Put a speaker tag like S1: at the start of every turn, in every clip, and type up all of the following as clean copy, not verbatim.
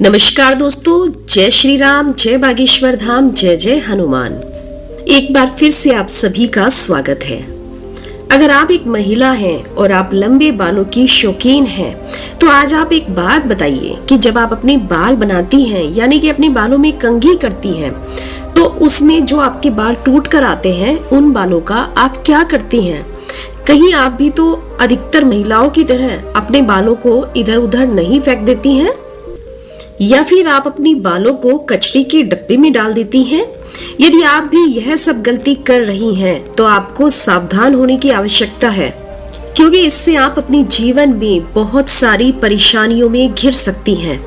S1: नमस्कार दोस्तों, जय श्री राम, जय बागेश्वर धाम, जय जय हनुमान। एक बार फिर से आप सभी का स्वागत है। अगर आप एक महिला हैं और आप लंबे बालों की शौकीन हैं, तो आज आप एक बात बताइए कि जब आप अपने बाल बनाती हैं, यानी कि अपने बालों में कंघी करती हैं, तो उसमें जो आपके बाल टूट कर आते हैं, उन बालों का आप क्या करती हैं? कहीं आप भी तो अधिकतर महिलाओं की तरह अपने बालों को इधर उधर नहीं फेंक देती हैं? या फिर आप अपनी बालों को कचरे के डब्बे में डाल देती हैं? यदि आप भी यह सब गलती कर रही हैं, तो आपको सावधान होने की आवश्यकता है, क्योंकि इससे आप अपने जीवन में बहुत सारी परेशानियों में घिर सकती हैं।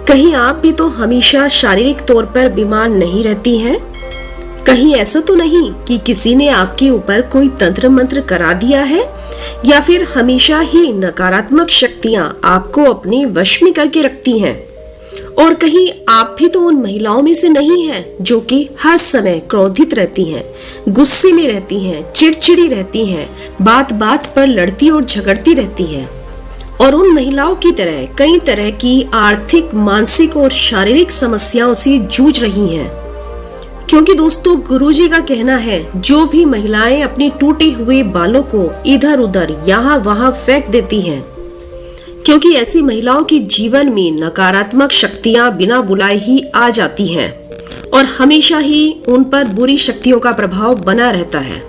S1: कहीं आप भी तो हमेशा शारीरिक तौर पर बीमार नहीं रहती हैं? कहीं ऐसा तो नहीं कि किसी ने आपके ऊपर कोई तंत्र मंत्र करा दिया है, या फिर हमेशा ही नकारात्मक शक्तियां आपको अपने वश में करके रखती हैं? और कहीं आप भी तो उन महिलाओं में से नहीं हैं जो कि हर समय क्रोधित रहती हैं, गुस्से में रहती हैं, चिड़चिड़ी रहती हैं, बात बात पर लड़ती और झगड़ती रहती हैं, और उन महिलाओं की तरह कई तरह की आर्थिक, मानसिक और शारीरिक समस्याओं से जूझ रही हैं। क्योंकि दोस्तों, गुरुजी का कहना है, जो भी महिलाएं अपने टूटे हुए बालों को इधर उधर यहाँ वहाँ फेंक देती हैं, क्योंकि ऐसी महिलाओं के जीवन में नकारात्मक शक्तियां बिना बुलाए ही आ जाती हैं और हमेशा ही उन पर बुरी शक्तियों का प्रभाव बना रहता है।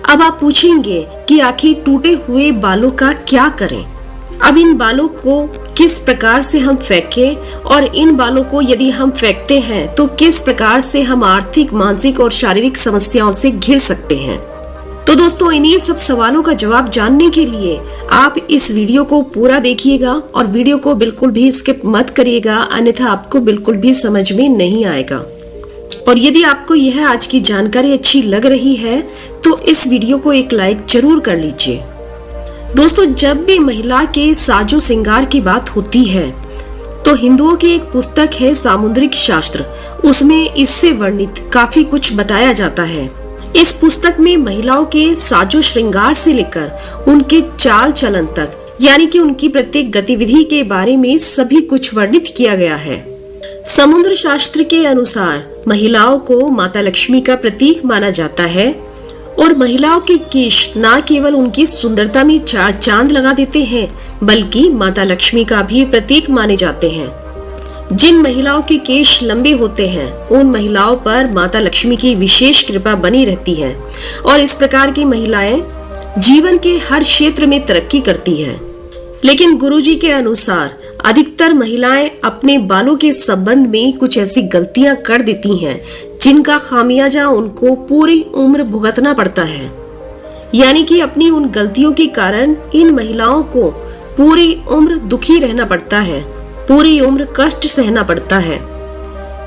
S1: अब आप पूछेंगे कि आखिर टूटे हुए बालों का क्या करें? अब इन बालों को किस प्रकार से हम फेंकें, और इन बालों को यदि हम फेंकते हैं तो किस प्रकार से हम आर्थिक, मानसिक और शारीरिक समस्याओं से घिर सकते हैं? तो दोस्तों, इन्हीं सब सवालों का जवाब जानने के लिए आप इस वीडियो को पूरा देखिएगा और वीडियो को बिल्कुल भी स्किप मत करिएगा, अन्यथा आपको बिल्कुल भी समझ में नहीं आएगा। और यदि आपको यह आज की जानकारी अच्छी लग रही है तो इस वीडियो को एक लाइक जरूर कर लीजिए। दोस्तों, जब भी महिला के साजो श्रृंगार की बात होती है तो हिंदुओं की एक पुस्तक है सामुद्रिक शास्त्र, उसमें इससे वर्णित काफी कुछ बताया जाता है। इस पुस्तक में महिलाओं के साजो श्रृंगार से लेकर उनके चाल चलन तक, यानी कि उनकी प्रत्येक गतिविधि के बारे में सभी कुछ वर्णित किया गया है। समुद्र शास्त्र के अनुसार महिलाओं को माता लक्ष्मी का प्रतीक माना जाता है, और महिलाओं के केश न केवल उनकी सुंदरता में चार चांद लगा देते हैं, बल्कि माता लक्ष्मी का भी प्रतीक माने जाते हैं। जिन महिलाओं के केश लंबे होते हैं, उन महिलाओं पर माता लक्ष्मी की विशेष कृपा बनी रहती है, और इस प्रकार की महिलाएं जीवन के हर क्षेत्र में तरक्की करती हैं। लेकिन गुरुजी के अनुसार अधिकतर महिलाएं अपने बालों के संबंध में कुछ ऐसी गलतियां कर देती हैं जिनका खामियाजा उनको पूरी उम्र भुगतना पड़ता है। यानी कि अपनी उन गलतियों के कारण इन महिलाओं को पूरी उम्र दुखी रहना पड़ता है, पूरी उम्र कष्ट सहना पड़ता है।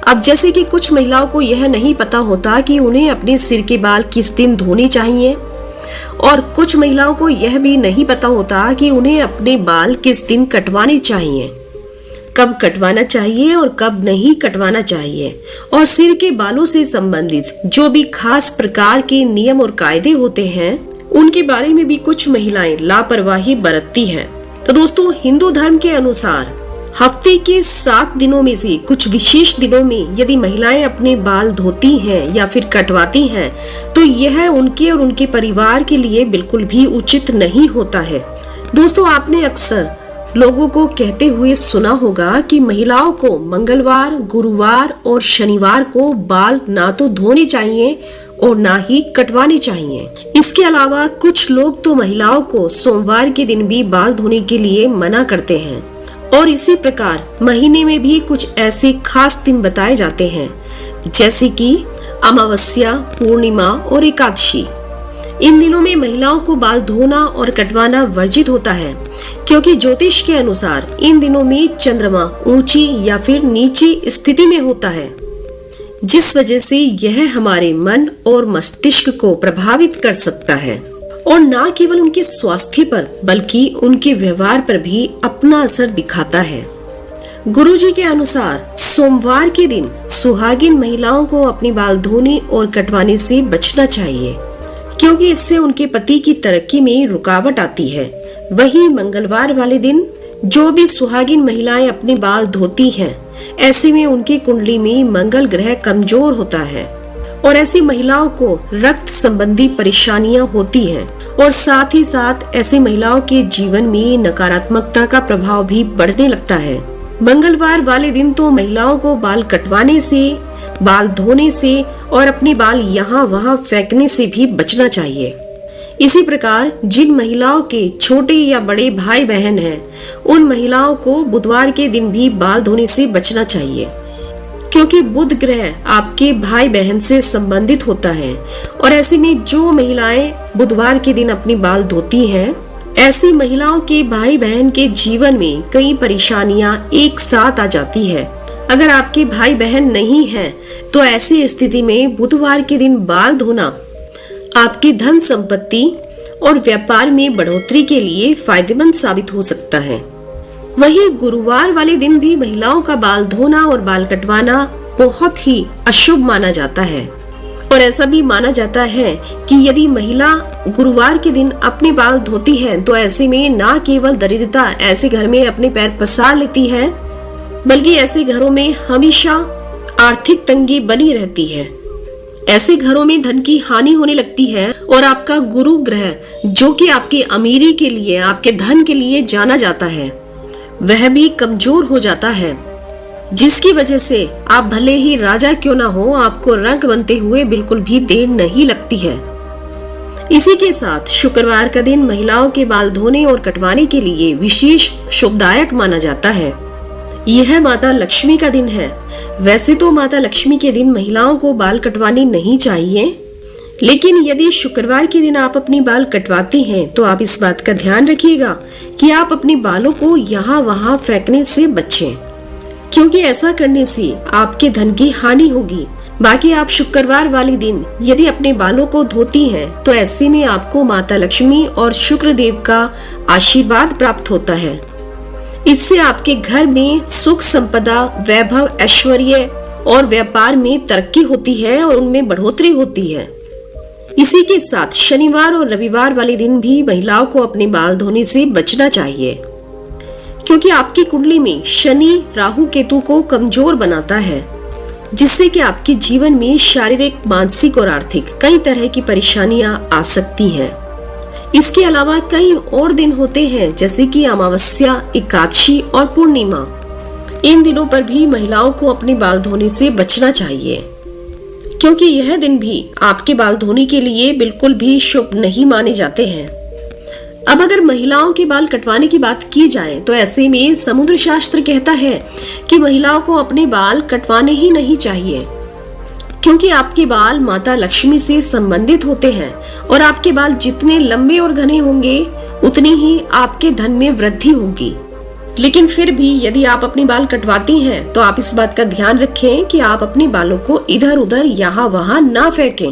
S1: अब जैसे कि कुछ महिलाओं को यह नहीं पता होता कि उन्हें अपने सिर के बाल किस दिन धोने चाहिए, और कुछ महिलाओं को यह भी नहीं पता होता कि उन्हें अपने बाल किस दिन कटवाने चाहिए, कब कटवाना चाहिए और कब नहीं कटवाना चाहिए, और सिर के बालों से संबंधित जो भी खास प्रकार के नियम और कायदे होते हैं, उनके बारे में भी कुछ महिलाएं लापरवाही बरतती हैं। तो दोस्तों, हिंदू धर्म के अनुसार हफ्ते के 7 दिनों में से कुछ विशेष दिनों में यदि महिलाएं अपने बाल धोती हैं या फिर कटवाती हैं, तो यह उनके और उनके परिवार के लिए बिल्कुल भी उचित नहीं होता है। दोस्तों, आपने अक्सर लोगों को कहते हुए सुना होगा कि महिलाओं को मंगलवार, गुरुवार और शनिवार को बाल ना तो धोने चाहिए और ना ही कटवाने चाहिए। इसके अलावा कुछ लोग तो महिलाओं को सोमवार के दिन भी बाल धोने के लिए मना करते हैं, और इसी प्रकार महीने में भी कुछ ऐसे खास दिन बताए जाते हैं, जैसे कि अमावस्या, पूर्णिमा और एकादशी। इन दिनों में महिलाओं को बाल धोना और कटवाना वर्जित होता है, क्योंकि ज्योतिष के अनुसार इन दिनों में चंद्रमा ऊंची या फिर नीची स्थिति में होता है, जिस वजह से यह हमारे मन और मस्तिष्क को प्रभावित कर सकता है, और न केवल उनके स्वास्थ्य पर बल्कि उनके व्यवहार पर भी अपना असर दिखाता है। गुरुजी के अनुसार सोमवार के दिन सुहागिन महिलाओं को अपने बाल धोने और कटवाने से बचना चाहिए, क्योंकि इससे उनके पति की तरक्की में रुकावट आती है। वहीं मंगलवार वाले दिन जो भी सुहागिन महिलाएं अपने बाल धोती हैं, ऐसे में उनकी कुंडली में मंगल ग्रह कमजोर होता है और ऐसी महिलाओं को रक्त संबंधी परेशानियां होती हैं और साथ ही साथ ऐसी महिलाओं के जीवन में नकारात्मकता का प्रभाव भी बढ़ने लगता है। मंगलवार वाले दिन तो महिलाओं को बाल कटवाने से, बाल धोने से और अपने बाल यहाँ वहाँ फेंकने से भी बचना चाहिए। इसी प्रकार जिन महिलाओं के छोटे या बड़े भाई बहन हैं, उन महिलाओं को बुधवार के दिन भी बाल धोने से बचना चाहिए, क्योंकि बुध ग्रह आपके भाई बहन से संबंधित होता है और ऐसे में जो महिलाएं बुधवार के दिन अपने बाल धोती हैं, ऐसी महिलाओं के भाई बहन के जीवन में कई परेशानियां एक साथ आ जाती है। अगर आपके भाई बहन नहीं हैं, तो ऐसी स्थिति में बुधवार के दिन बाल धोना आपकी धन संपत्ति और व्यापार में बढ़ोतरी के लिए फायदेमंद साबित हो सकता है। वहीं गुरुवार वाले दिन भी महिलाओं का बाल धोना और बाल कटवाना बहुत ही अशुभ माना जाता है और ऐसा भी माना जाता है कि यदि महिला गुरुवार के दिन अपने बाल धोती है, तो ऐसे में न केवल दरिद्रता ऐसे घर में अपने पैर पसार लेती है, बल्कि ऐसे घरों में हमेशा आर्थिक तंगी बनी रहती है। ऐसे घरों में धन की हानि होने लगती है और आपका गुरु ग्रह, जो कि आपकी अमीरी के लिए, आपके धन के लिए जाना जाता है, वह भी कमजोर हो जाता है, जिसकी वजह से आप भले ही राजा क्यों ना हो, आपको रंक बनते हुए बिल्कुल भी देर नहीं लगती है। इसी के साथ शुक्रवार का दिन महिलाओं के बाल धोने और कटवाने के लिए विशेष शुभदायक माना जाता है। यह माता लक्ष्मी का दिन है। वैसे तो माता लक्ष्मी के दिन महिलाओं को बाल कटवाने नहीं चाहिए, लेकिन यदि शुक्रवार के दिन आप अपनी बाल कटवाती हैं, तो आप इस बात का ध्यान रखिएगा कि आप अपने बालों को यहाँ वहाँ फेंकने से बचें, क्योंकि ऐसा करने से आपके धन की हानि होगी। बाकी आप शुक्रवार वाले दिन यदि अपने बालों को धोती हैं, तो ऐसे में आपको माता लक्ष्मी और शुक्र देव का आशीर्वाद प्राप्त होता है। इससे आपके घर में सुख संपदा, वैभव, ऐश्वर्य और व्यापार में तरक्की होती है और उनमें बढ़ोतरी होती है। इसी के साथ शनिवार और रविवार वाले दिन भी महिलाओं को अपने बाल धोने से बचना चाहिए, क्योंकि आपकी कुंडली में शनि राहु केतु को कमजोर बनाता है, जिससे कि आपके जीवन में शारीरिक, मानसिक और आर्थिक कई तरह की परेशानियां आ सकती हैं। इसके अलावा कई और दिन होते हैं, जैसे कि अमावस्या, एकादशी और पूर्णिमा। इन दिनों पर भी महिलाओं को अपने बाल धोने से बचना चाहिए, क्योंकि यह दिन भी आपके बाल धोने के लिए बिल्कुल भी शुभ नहीं माने जाते हैं। अब अगर महिलाओं के बाल कटवाने की बात की जाए, तो ऐसे में समुद्र शास्त्र कहता है कि महिलाओं को अपने बाल कटवाने ही नहीं चाहिए, क्योंकि आपके बाल माता लक्ष्मी से संबंधित होते हैं और आपके बाल जितने लंबे और घने होंगे, उतनी ही आपके धन में वृद्धि होगी। लेकिन फिर भी यदि आप अपने बाल कटवाती हैं, तो आप इस बात का ध्यान रखें कि आप अपने बालों को इधर उधर यहाँ वहाँ ना फेंकें।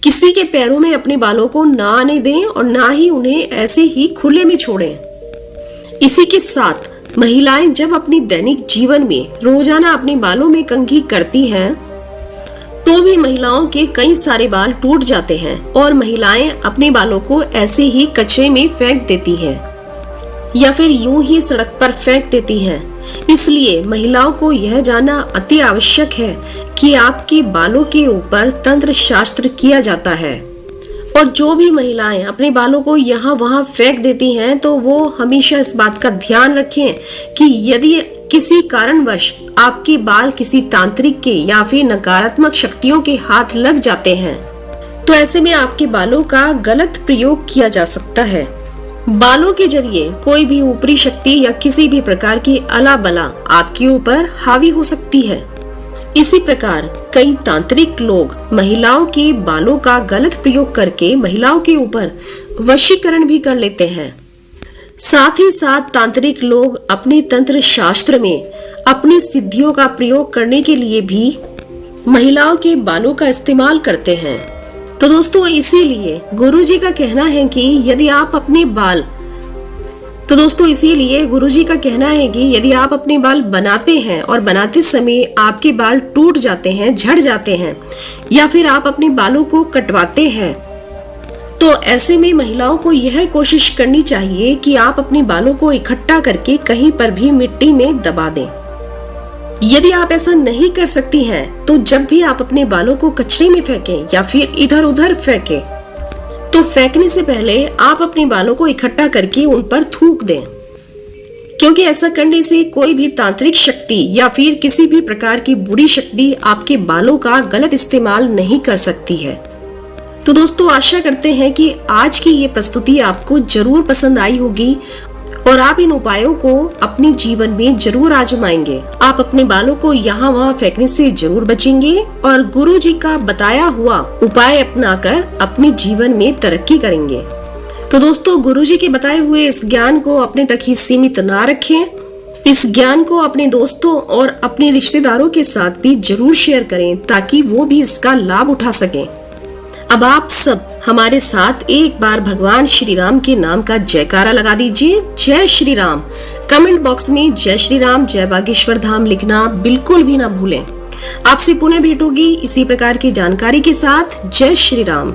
S1: किसी के पैरों में अपने बालों को ना आने दें और ना ही उन्हें ऐसे ही खुले में छोड़ें। इसी के साथ महिलाएं जब अपनी दैनिक जीवन में रोजाना अपने बालों में कंघी करती हैं, तो भी महिलाओं के कई सारे बाल टूट जाते हैं और महिलाएं अपने बालों को ऐसे ही कचरे में फेंक देती हैं या फिर यूं ही सड़क पर फेंक देती हैं। इसलिए महिलाओं को यह जानना अति आवश्यक है कि आपके बालों के ऊपर तंत्र शास्त्र किया जाता है और जो भी महिलाएं अपने बालों को यहाँ वहाँ फेंक देती हैं, तो वो हमेशा इस बात का ध्यान रखें कि यदि किसी कारणवश आपके बाल किसी तांत्रिक के या फिर नकारात्मक शक्तियों के हाथ लग जाते हैं, तो ऐसे में आपके बालों का गलत प्रयोग किया जा सकता है। बालों के जरिए कोई भी ऊपरी शक्ति या किसी भी प्रकार की अला बला आपके ऊपर हावी हो सकती है। इसी प्रकार कई तांत्रिक लोग महिलाओं के बालों का गलत प्रयोग करके महिलाओं के ऊपर वशीकरण भी कर लेते हैं। साथ ही साथ तांत्रिक लोग अपने तंत्र शास्त्र में अपनी सिद्धियों का प्रयोग करने के लिए भी महिलाओं के बालों का इस्तेमाल करते हैं। तो दोस्तों, इसीलिए गुरुजी का कहना है कि यदि आप अपने बाल बनाते हैं और बनाते समय आपके बाल टूट जाते हैं, झड़ जाते हैं, या फिर आप अपने बालों को कटवाते हैं तो ऐसे में महिलाओं को यह कोशिश करनी चाहिए कि आप अपने बालों को इकट्ठा करके कहीं पर भी मिट्टी में दबा दें। यदि आप ऐसा नहीं कर सकती हैं, तो जब भी आप अपने बालों को कचरे में फेंकें या फिर इधर उधर फेंकें, तो फेंकने से पहले आप अपने बालों को इकट्ठा करके उन पर थूक दें, क्योंकि ऐसा करने से कोई भी तांत्रिक शक्ति या फिर किसी भी प्रकार की बुरी शक्ति आपके बालों का गलत इस्तेमाल नहीं कर सकती है। तो दोस्तों, आशा करते हैं कि आज की ये प्रस्तुति आपको जरूर पसंद आई होगी और आप इन उपायों को अपने जीवन में जरूर आजमाएंगे। आप अपने बालों को यहाँ वहाँ फेंकने से जरूर बचेंगे और गुरुजी का बताया हुआ उपाय अपनाकर अपने जीवन में तरक्की करेंगे। तो दोस्तों, गुरुजी के बताए हुए इस ज्ञान को अपने तक ही सीमित ना रखें। इस ज्ञान को अपने दोस्तों और अपने रिश्तेदारों के साथ भी जरूर शेयर करें, ताकि वो भी इसका लाभ उठा सकें। अब आप सब हमारे साथ एक बार भगवान श्री राम के नाम का जयकारा लगा दीजिए। जय श्री राम। कमेंट बॉक्स में जय श्री राम, जय बागेश्वर धाम लिखना बिल्कुल भी ना भूलें। आपसे पुनः भेंट होगी इसी प्रकार की जानकारी के साथ। जय श्री राम।